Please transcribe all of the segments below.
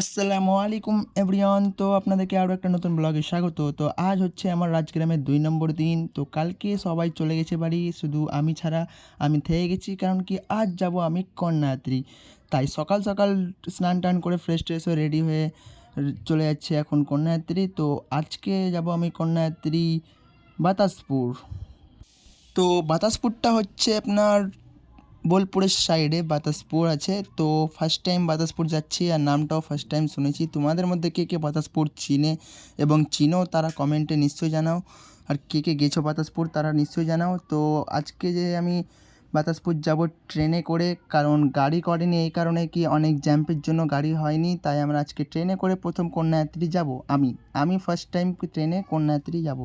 আসসালামু আলাইকুম এভরিওয়ান। তো আপনাদেরকে আরও একটা নতুন ব্লগে স্বাগত। তো আজ হচ্ছে আমার রাজগ্রামের ২ নম্বর দিন। তো কালকে সবাই চলে গেছে বাড়ি, শুধু আমি ছাড়া। আমি থেকে গেছি, কারণ কি আজ যাব আমি কন্যায়াত্রী। তাই সকাল সকাল স্নান টান করে ফ্রেশ ট্রেশ হয়ে রেডি হয়ে চলে যাচ্ছে এখন কন্যায়াত্রী। তো আজকে যাব আমি কন্যায়াত্রী বাতাসপুর। তো বাতাসপুরটা হচ্ছে আপনার বোলপুরের সাইডে বাতাসপুর আছে। তো ফার্স্ট টাইম বাতাসপুর যাচ্ছি, আর নামটাও ফার্স্ট টাইম শুনেছি। তোমাদের মধ্যে কে কে বাতাসপুর চিনে এবং চিনো তারা কমেন্টে নিশ্চয়ই জানাও, আর কে কে গেছো বাতাসপুর তারা নিশ্চয়ই জানাও। তো আজকে যে আমি বাতাসপুর যাব ট্রেনে করে, কারণ গাড়ি করেনি এই কারণে কি অনেক জ্যাম্পের জন্য গাড়ি হয়নি, তাই আমরা আজকে ট্রেনে করে প্রথম কন্যায়াত্রী যাব। আমি ফার্স্ট টাইম ট্রেনে কন্যায়াত্রী যাব,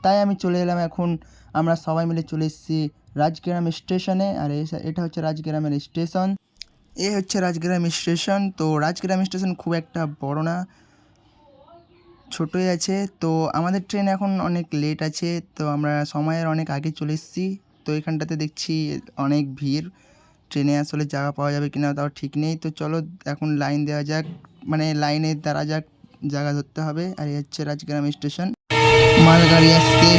তাই আমি চলে এলাম। এখন আমরা সবাই মিলে চলে এসেছি রাজগ্রাম স্টেশনে। আর এটা হচ্ছে রাজগ্রামের স্টেশন। এ হচ্ছে রাজগ্রাম স্টেশন। তো রাজগ্রাম স্টেশন খুব একটা বড় না, ছোটোই আছে। তো আমাদের ট্রেন এখন অনেক লেট আছে, তো আমরা সময়ের অনেক আগে চলে এসেছি। তো এখানটাতে দেখছি অনেক ভিড়, ট্রেনে আসলে জায়গা পাওয়া যাবে কিনা তাও ঠিক নেই। তো চলো এখন লাইন দেওয়া যাক, মানে লাইনে দাঁড়া যাক, জায়গা ধরতে হবে। আর এই হচ্ছে রাজগ্রাম স্টেশন, মালগাড়ি আসছে।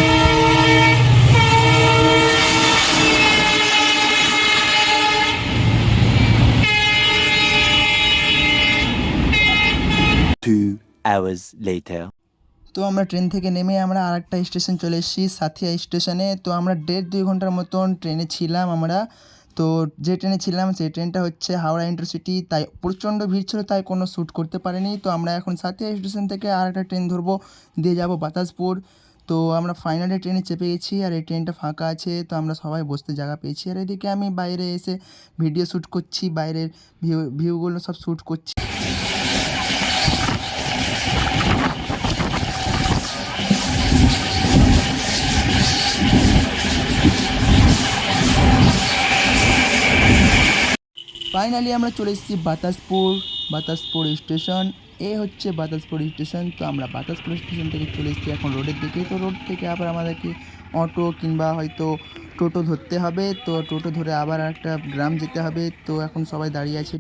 2 hours later. তো আমরা ট্রেন থেকে নেমে আমরা আরেকটা স্টেশন চলে এসেছি, সাথিয়া স্টেশনে। তো আমরা 1.5-2 ঘন্টার মতন ট্রেনে ছিলাম আমরা। তো যে ট্রেনে ছিলাম সেই ট্রেনটা হচ্ছে হাওড়া ইন্টারসিটি, তাই প্রচণ্ড ভিড় ছিল, তাই কোনো শ্যুট করতে পারিনি। তো আমরা এখন সাথিয়া স্টেশন থেকে আরেকটা ট্রেন ধরবো, দিয়ে যাব বাতাসপুর। তো আমরা ফাইনালি ট্রেনে চেপে গেছি, আর এই ট্রেনটা ফাঁকা আছে, তো আমরা সবাই বসতে জায়গা পেয়েছি। আর এদিকে আমি বাইরে এসে ভিডিও শ্যুট করছি, বাইরের ভিউগুলো সব শ্যুট করছি। ফাইনালি আমরা চলে এসেছি বাতাসপুর স্টেশন। এ হচ্ছে বাতাসপুর স্টেশন। তো আমরা বাতাসপুর স্টেশন থেকে চলে এসেছি এখন রোডের দিকে। তো রোড থেকে আবার আমাদেরকে অটো কিংবা হয়তো টোটো ধরতে হবে। তো টোটো ধরে আবার একটা গ্রাম যেতে হবে। তো এখন সবাই দাঁড়িয়ে আছে।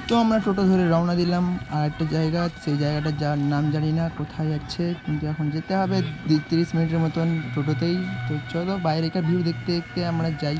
তো আমরা টোটো ধরে রওনা দিলাম আর একটা জায়গা, সেই জায়গাটার যার নাম জানি না, কোথায় যাচ্ছে, কিন্তু এখন যেতে হবে 30 মিনিটের মতন টোটোতেই। তো চলো বাইরেকার ভিউ দেখতে দেখতে আমরা যাই।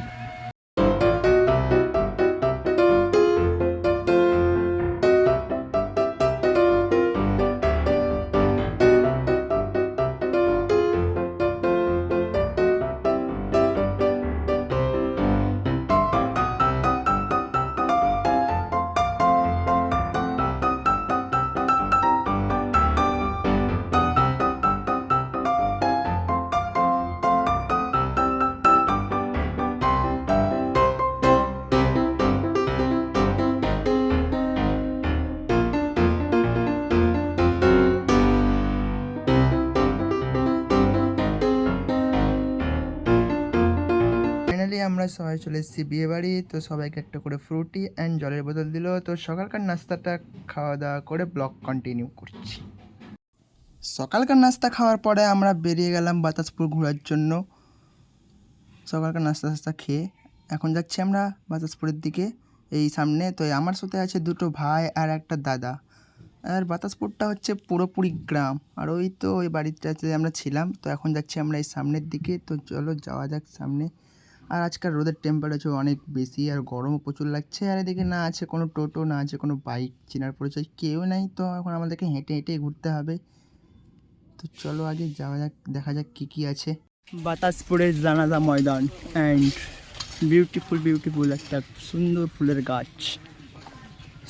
ফাইনালি আমরা সবাই চলে এসেছি বিয়েবাড়ি। তো সবাইকে একটা করে ফ্রুটি অ্যান্ড জলের বোতল দিল। তো সকালকার নাস্তাটা খাওয়া দাওয়া করে ব্লগ কন্টিনিউ করছি। সকালকার নাস্তা খাওয়ার পরে আমরা বেরিয়ে গেলাম বাতাসপুর ঘোরার জন্য। সকালকার নাস্তা খেয়ে এখন যাচ্ছি আমরা বাতাসপুরের দিকে, এই সামনে। তো আমার সাথে আছে দুটো ভাই আর একটা দাদা। আর বাতাসপুরটা হচ্ছে পুরোপুরি গ্রাম, আর ওই তো ওই বাড়িটাতে আমরা ছিলাম। তো এখন যাচ্ছি আমরা এই সামনের দিকে। তো চলো যাওয়া যাক সামনে। আর আজকাল রোদের টেম্পারেচার অনেক বেশি, আর গরমও প্রচুর লাগছে। আর এদিকে না আছে কোনো টোটো, না আছে কোনো বাইক, চেনার পরিচয় কেউ নাই। তো এখন আমাদেরকে হেঁটে হেঁটেই ঘুরতে হবে। তো চলো আগে যাওয়া যাক, দেখা যাক কী কী আছে। বাতাসপুরের জানাজা ময়দান অ্যান্ড বিউটিফুল একটা সুন্দর ফুলের গাছ।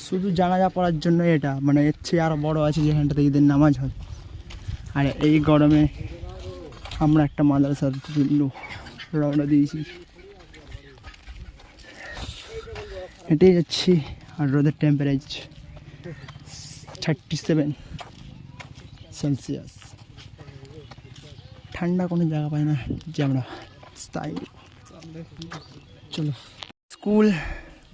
শুধু জানাজা পড়ার জন্য এটা, মানে এর চেয়ে আরও বড়ো আছে যেখানটাতে ঈদের নামাজ হয়। আর এই গরমে আমরা একটা মাদ্রাসার জন্য রওনা দিয়েছি, হেঁটেই যাচ্ছি। আর রোদের টেম্পারেচার 37 সেলসিয়াস। ঠান্ডা কোনো জায়গা পাই না যে আমরা তাই। চলো, স্কুল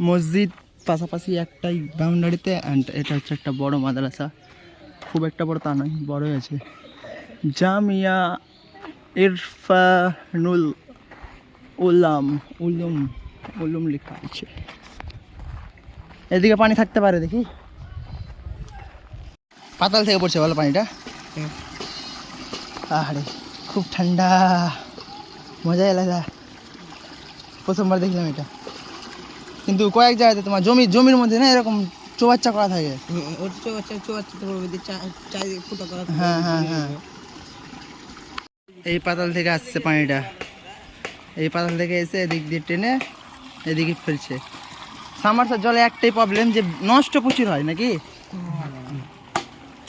মসজিদ পাশাপাশি একটাই বাউন্ডারিতে, অ্যান্ড এটা হচ্ছে একটা বড় মাদ্রাসা, খুব একটা বড় তা নয়, বড়ই আছে। জামিয়া ইরফানুল উলুম লেখা আছে। এদিকে পানি থাকতে পারে দেখি। পাতাল থেকে পড়ছে বলো পানিটা। আরে খুব ঠান্ডা, মজাই আলাদা। প্রথমবার দেখলাম এটা, কিন্তু কয়েক জায়গাতে তোমার জমির মধ্যে না এরকম চৌবাচ্চা করা থাকে। হ্যাঁ হ্যাঁ হ্যাঁ, এই পাতাল থেকে আসছে পানিটা, এই পাতাল থেকে এসে এদিক দিয়ে টেনে এদিকে ফেলছে। সামারসার জলে একটাই প্রবলেম যে নষ্ট প্রচুর হয় নাকি।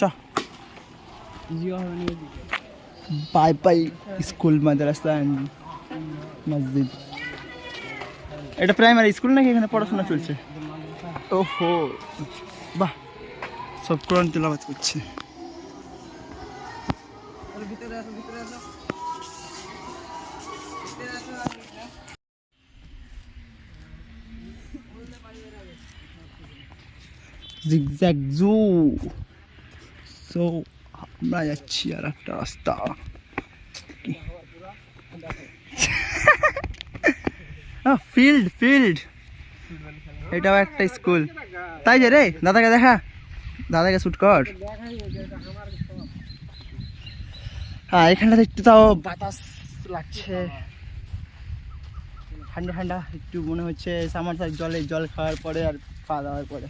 চ বাই বাই স্কুল মাদ্রাসা এন্ড মসজিদ। এটা প্রাইমারি স্কুল নাকি, এখানে পড়াশোনা চলছে? ওহো বাহ, সব কোরআন তেলাওয়াত করছে। জিগজ্যাগ জু। সো আমরা যাচ্ছি আর একটা রাস্তা। ফিল্ড ফিল্ড, এটাও একটা স্কুল। তাই যে রে, দাদাকে দেখা, দাদাকে শুট কর। হ্যাঁ এখানটাতে একটু তাও বাতাস লাগছে, ঠান্ডা ঠান্ডা একটু মনে হচ্ছে। সামারসার জল খাওয়ার পরে আর খাওয়া দাওয়ার পরে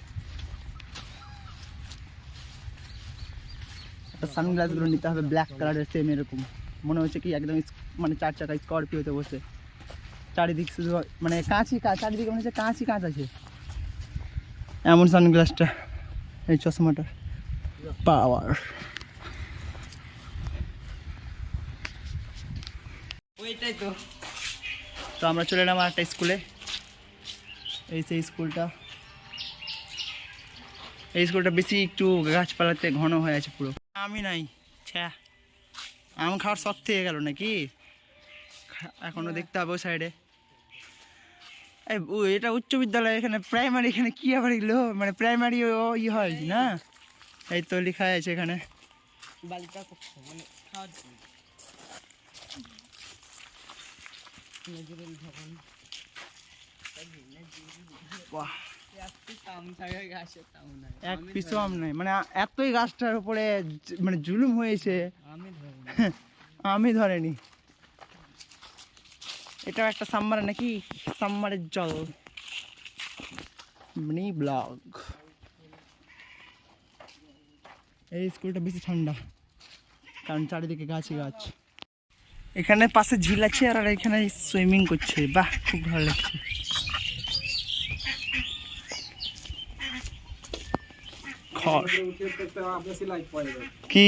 একটা সানগ্লাসগুলো নিতে হবে, ব্ল্যাক কালারের সেম এরকম মনে হচ্ছে কি একদম মানে 4 চাকা স্করপিওতে বসে। চারিদিক শুধু মানে কাঁচই কাঁচ, চারিদিকে মনে হচ্ছে কাঁচই কাঁচ আছে, এমন সানগ্লাসটা, এই চশমাটা পাওয়ার। ওইটাই তো। তো আমরা চলে এলাম আর একটা স্কুলে, এই সেই স্কুলটা। এই স্কুলটা বেশি একটু গাছপালাতে ঘন হয়ে আছে পুরো। আমি নাই, ছ্যা আম খাওয়ার শখ থেকে গেল নাকি, এখনো দেখতে হবে ওই সাইডে। এই এটা উচ্চ বিদ্যালয়, এখানে প্রাইমারি, এখানে কি আবার এগুলো মানে প্রাইমারি ও ই হয় না, এই তো লেখা আছে এখানে। বাহ, এক পিছু আম নাই, মানে এতই গাছটার উপরে মানে জুলুম হয়েছে, আমি ধরেনি। এটা একটা সাম্মার নাকি, সাম্মারের জল। Mini blog. এই স্কুলটা বেশি ঠান্ডা কারণ চারিদিকে গাছই গাছ। এখানে পাশে ঝিল আছে আর এখানে সুইমিং করছে, বাহ খুব ভালো লাগছে। কি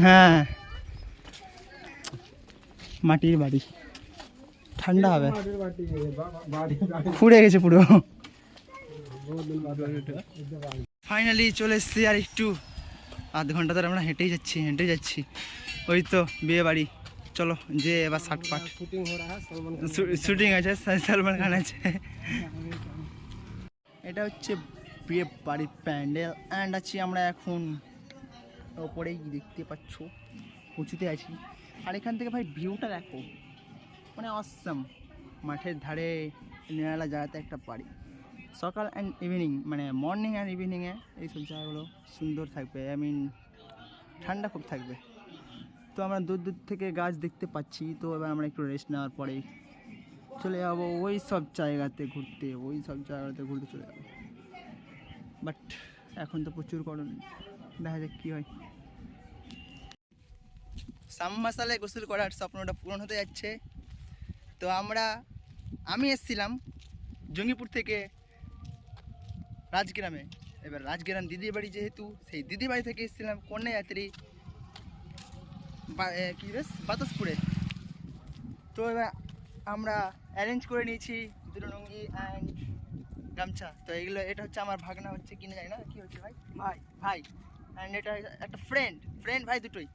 হ্যাঁ, মাটির বাড়ি, ঠান্ডা হবে, ফুড়ে গেছে পুরো। ফাইনালি চলে এসছি, আর একটু আধ ঘন্টা ধরে আমরা হেঁটেই যাচ্ছি। ওই তো বিয়ে বাড়ি, চলো যে এবার শার্টপাট শুটিং আছে, সলমান খান আছে। এটা হচ্ছে বিয়ে বাড়ির প্যান্ডেল অ্যান্ড আছি আমরা এখন ওপরেই, দেখতে পাচ্ছ উঁচুতে আছি। আর এখান থেকে ভাই ভিউটা দেখো, মানে অসাম। মাঠের ধারে নিরালা জায়গাতে একটা বাড়ি, সকাল অ্যান্ড ইভিনিং মানে মর্নিং অ্যান্ড ইভিনিংয়ে এইসব জায়গাগুলো সুন্দর থাকবে, ঠান্ডা খুব থাকবে। তো আমরা দূর থেকে গাছ দেখতে পাচ্ছি। তো এবার আমরা একটু রেস্ট নেওয়ার পরেই চলে যাবো ওই সব জায়গাতে ঘুরতে চলে যাবো। বাট এখন তো প্রচুর গরম, দেখা যাক কী হয়। সাবমার্সালে গোসল করার স্বপ্নটা পূরণ হতে যাচ্ছে। তো আমি এসেছিলাম জঙ্গিপুর থেকে রাজগ্রামে। এবার রাজগ্রাম দিদির বাড়ি, যেহেতু সেই দিদির বাড়ি থেকে এসেছিলাম কন্যাযাত্রী কি বেশ বাতাসপুরে। তো এবার আমরা অ্যারেঞ্জ করে নিয়েছি দুটো লুঙ্গি অ্যান্ড গামছা। তো এটা হচ্ছে আমার ভাগনা হচ্ছে, কিনে যায় না কি হচ্ছে ভাই অ্যান্ড এটা একটা ফ্রেন্ড ভাই দুটোই।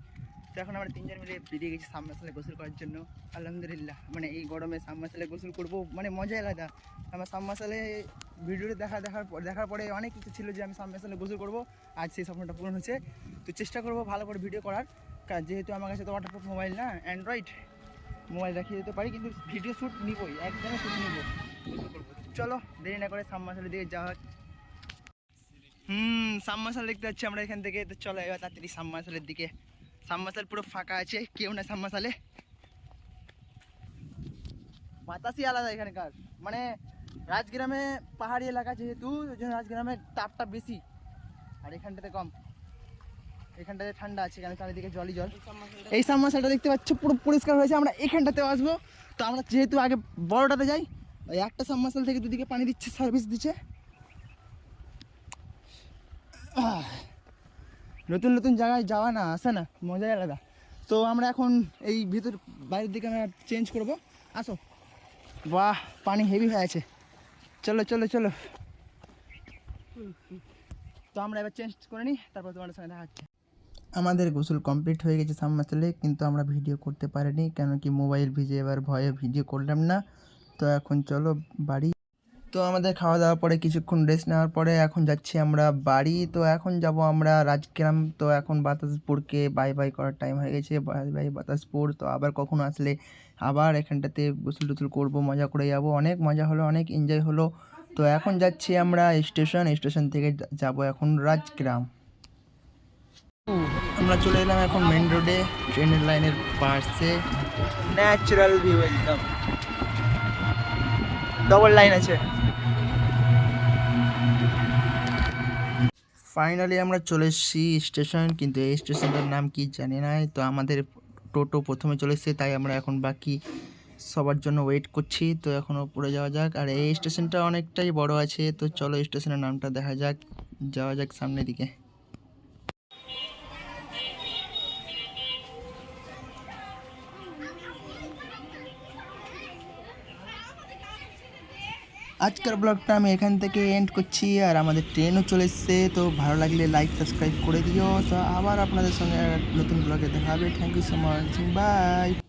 তো এখন আমরা 3 জন মিলে বেরিয়ে গেছি সাবমার্সালে গোসল করার জন্য। আলহামদুলিল্লাহ, মানে এই গরমে সাবমার্সালে গোসল করবো মানে মজাই আলাদা। আমার সাবমার্সালে ভিডিওতে দেখার পরে অনেক কিছু ছিল যে আমি সাবমার্সালে গোসল করবো, আজ সেই স্বপ্নটা পূরণ হচ্ছে। তো চেষ্টা করবো ভালো করে ভিডিও করার, যেহেতু আমার কাছে তো ওয়াটারপ্রুফ মোবাইল না, অ্যান্ড্রয়েড মোবাইল দেখিয়ে দিতে পারি, কিন্তু ভিডিও শ্যুট নিবই, একদমই শ্যুট নিবো। চলো দেরি না করে সাবমার্সালের দিকে যাওয়া। সাবমার্সাল দেখতে পাচ্ছি আমরা এখান থেকে। তো চলো এবার তাড়াতাড়ি সাবমার্সালের দিকে। সাবমার্সাল পুরো ফাঁকা আছে, কেউ না সাবমার্সালে। বাতাসই আলাদা এখানকার, মানে রাজগ্রামে পাহাড়ি এলাকা যেহেতু ওই জন্য রাজগ্রামে তাপটা বেশি, আর এখানটাতে কম। এখানটাতে ঠান্ডা আছে, কারণ চারিদিকে জলই জল। এই সাবমার্সালটা দেখতে পাচ্ছ পুরো পরিষ্কার হয়েছে। আমরা এখানটাতে আসবো, তো আমরা যেহেতু আগে বড়টাতে যাই, ওই একটা সাবমার্সাল থেকে দুদিকে পানি দিচ্ছে, সার্ভিস দিচ্ছে। নতুন নতুন জায়গায় যাওয়া না আসে না, মজাই আলাদা। তো আমরা এখন এই ভিতর বাইরের দিকে আমরা চেঞ্জ করব, আসো। বাহ, পানি হেভি হয়ে আছে। চলো চলো চলো, তো আমরা এবার চেঞ্জ করে নিই, তারপর তোমাদের সঙ্গে দেখা হচ্ছে। আমাদের গোসল কমপ্লিট হয়ে গেছে সাবমার্সালে, কিন্তু আমরা ভিডিও করতে পারিনি, কেন কি মোবাইল ভিজে, এবার ভয়ে ভিডিও করলাম না। তো এখন চলো বাড়ি। তো আমাদের খাওয়া দাওয়ার পরে কিছুক্ষণ রেস্ট নেওয়ার পরে এখন যাচ্ছি আমরা বাড়ি। তো এখন যাব আমরা রাজগ্রাম। তো এখন বাতাসপুরকে বাই বাই করার টাইম হয়ে গেছে, বাই বাই বাতাসপুর। তো আবার কখনো আসলে আবার এখানটাতে গোসল টোসল করবো, মজা করে যাব। অনেক মজা হলো, অনেক এনজয় হলো। তো এখন যাচ্ছি আমরা স্টেশন থেকে যাব এখন রাজগ্রাম। আমরা চলে এলাম এখন মেন রোডে, ট্রেনের লাইনের পাশে। ন্যাচারাল ভিউ, একদম ডবল লাইন আছে। ফাইনালি আমরা চলে এসেছি স্টেশন, কিন্তু এই স্টেশনটার নাম কি জানি না। তো আমাদের টোটো প্রথমে চলে এসেছে, তাই আমরা এখন বাকি সবার জন্য ওয়েট করছি। তো এখন উপরে যাওয়া যাক। আর এই স্টেশনটা অনেকটাই বড় আছে, তো চলো স্টেশনের নামটা দেখা যাক, যাওয়া যাক সামনের দিকে। আজকের ব্লগটা আমি এখান থেকে এন্ড করছি, আর আমাদের ট্রেনও চলে এসছে। তো ভালো লাগলে লাইক সাবস্ক্রাইব করে দিও। তো আবার আপনাদের সঙ্গে নতুন ব্লগে দেখা হবে। Thank you so much, by.